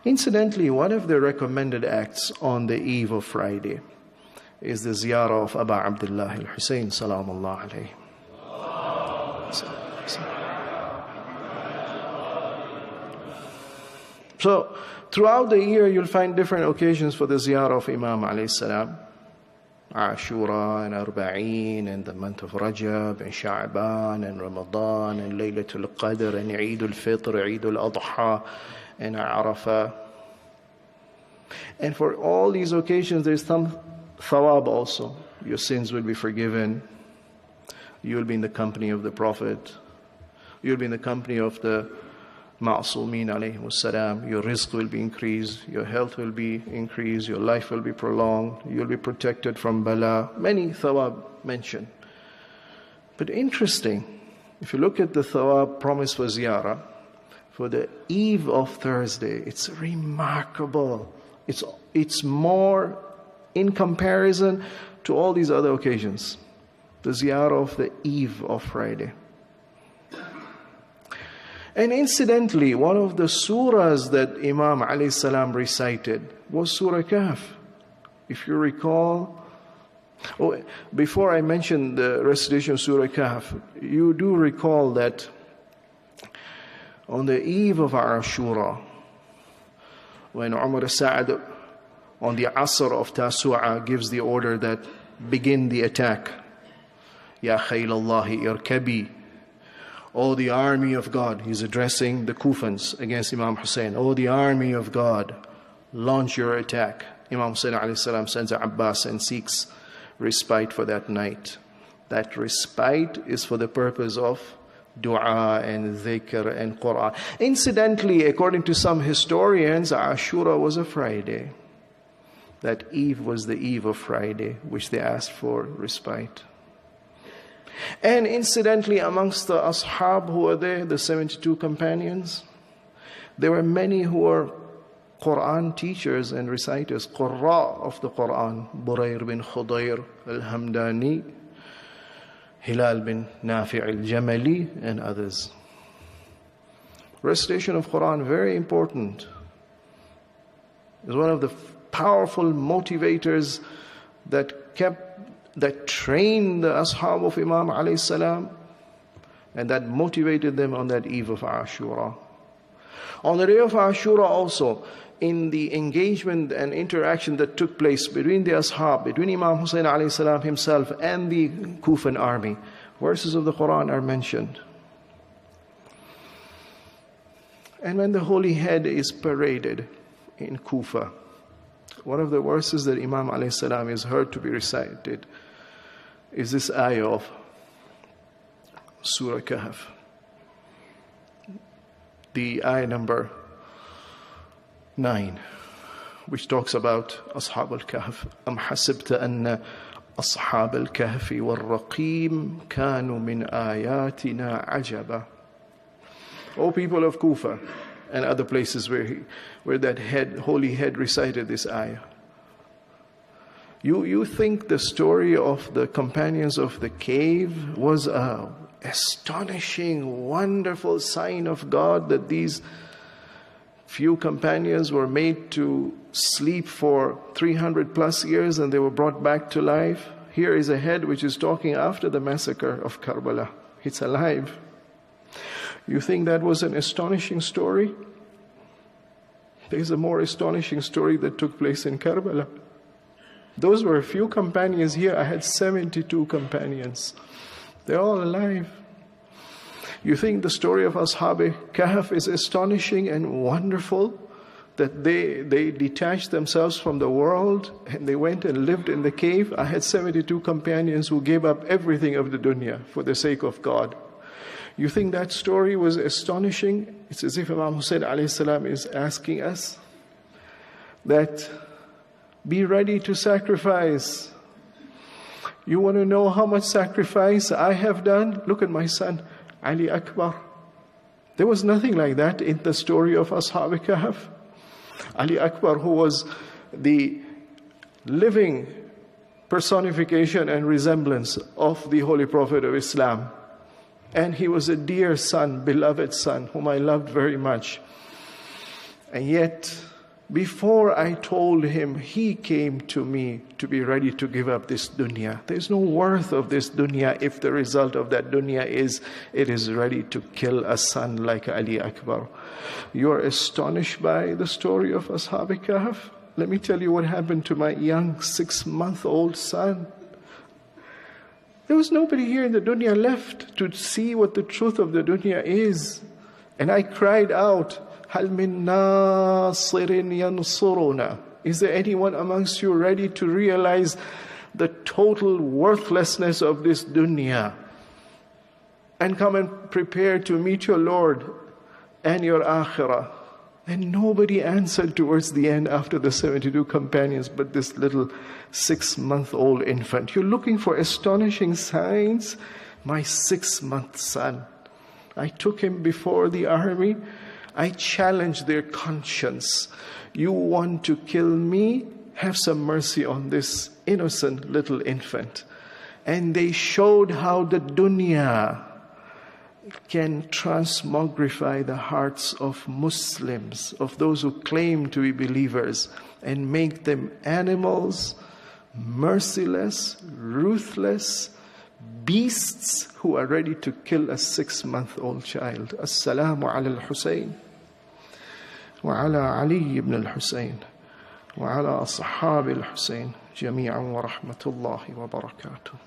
Incidentally, one of the recommended acts on the eve of Friday is the ziyarah of Aba Abdullah al-Hussein, salamullah alayhi. So, throughout the year, you'll find different occasions for the ziyarah of Imam alayhi salam. Ashura and Arba'een and the month of Rajab and Sha'ban and Ramadan and Laylatul Qadr and Eid al-Fitr, Eid al-Adha and Arafah. And for all these occasions, there's some thawab also. Your sins will be forgiven. You'll be in the company of the Prophet. You'll be in the company of the Ma'asumeen alayhimus salam. Your rizq will be increased. Your health will be increased. Your life will be prolonged. You'll be protected from bala. Many thawab mentioned. But interesting, if you look at the thawab promised for ziyarah, for the eve of Thursday, it's remarkable. It's more in comparison to all these other occasions. The ziyarah of the eve of Friday. And incidentally, one of the surahs that Imam alayhi salam recited was Surah Kahf. If you recall, before I mention the recitation of Surah Kahf, you do recall that on the eve of Ashura, when Umar Sa'ad on the Asr of Tasu'a gives the order that begin the attack. Ya khaylallahi irkabi. Oh, the army of God. He's addressing the Kufans against Imam Hussein. Oh, the army of God, launch your attack. Imam Hussein alayhi salam sends Abbas and seeks respite for that night. That respite is for the purpose of dua and dhikr and Quran. Incidentally, according to some historians, Ashura was a Friday. That eve was the eve of Friday, which they asked for respite. And incidentally, amongst the ashab who were there, the 72 companions, there were many who were Quran teachers and reciters, Qurra of the Quran, Burayr bin Khudayr al-Hamdani, Hilal bin Nafi' al-Jamali, and others. Recitation of Quran, very important. Is one of the powerful motivators that trained the ashab of Imam alayhi salam, and that motivated them on that eve of Ashura. On the day of Ashura also, in the engagement and interaction that took place between the ashab, between Imam Hussein alayhi salam himself and the Kufan army, verses of the Quran are mentioned. And when the holy head is paraded in Kufa, one of the verses that Imam alayhi salam is heard to be recited is this ayah of Surah Kahf. The ayah number 9, which talks about Ashab al-Kahf. Am hasibta anna Ashab al-Kahfi wal-Raqim kanu min ayatina ajaba. O people of Kufa and other places where that holy head recited this ayah. You think the story of the companions of the cave was a astonishing, wonderful sign of God, that these few companions were made to sleep for 300 plus years and they were brought back to life. Here is a head which is talking after the massacre of Karbala. It's alive. You think that was an astonishing story? There's a more astonishing story that took place in Karbala. Those were a few companions. Here I had 72 companions. They're all alive. You think the story of Ashab Kahf is astonishing and wonderful, that they detached themselves from the world and they went and lived in the cave? I had 72 companions who gave up everything of the dunya for the sake of God. You think that story was astonishing? It's as if Imam Hussein alayhi salam is asking us that be ready to sacrifice. You want to know how much sacrifice I have done? Look at my son, Ali Akbar. There was nothing like that in the story of Ashab Kahf. Ali Akbar, who was the living personification and resemblance of the Holy Prophet of Islam. And he was a dear son, beloved son, whom I loved very much. And yet, Before I told him, he came to me to be ready to give up this dunya. There's no worth of this dunya if the result of that dunya is it is ready to kill a son like Ali Akbar. You're astonished by the story of Ashab Kahf? Let me tell you what happened to my young 6-month-old son. There was nobody here in the dunya left to see what the truth of the dunya is. And I cried out, هَلْ مِن نَاصِرٍ يَنصُرُنَا? Is there anyone amongst you ready to realize the total worthlessness of this dunya and come and prepare to meet your Lord and your akhirah? And nobody answered towards the end after the 72 companions but this little 6-month-old infant. You're looking for astonishing signs? My 6-month son. I took him before the army. I challenged their conscience. You want to kill me? Have some mercy on this innocent little infant. And they showed how the dunya can transmogrify the hearts of Muslims, of those who claim to be believers, and make them animals, merciless, ruthless, beasts who are ready to kill a 6-month-old child. Assalamu ala al-Hussein wa ala Ali ibn al-Hussein wa ala ashab al-Hussein jami'an wa rahmatullahi wa barakatuh.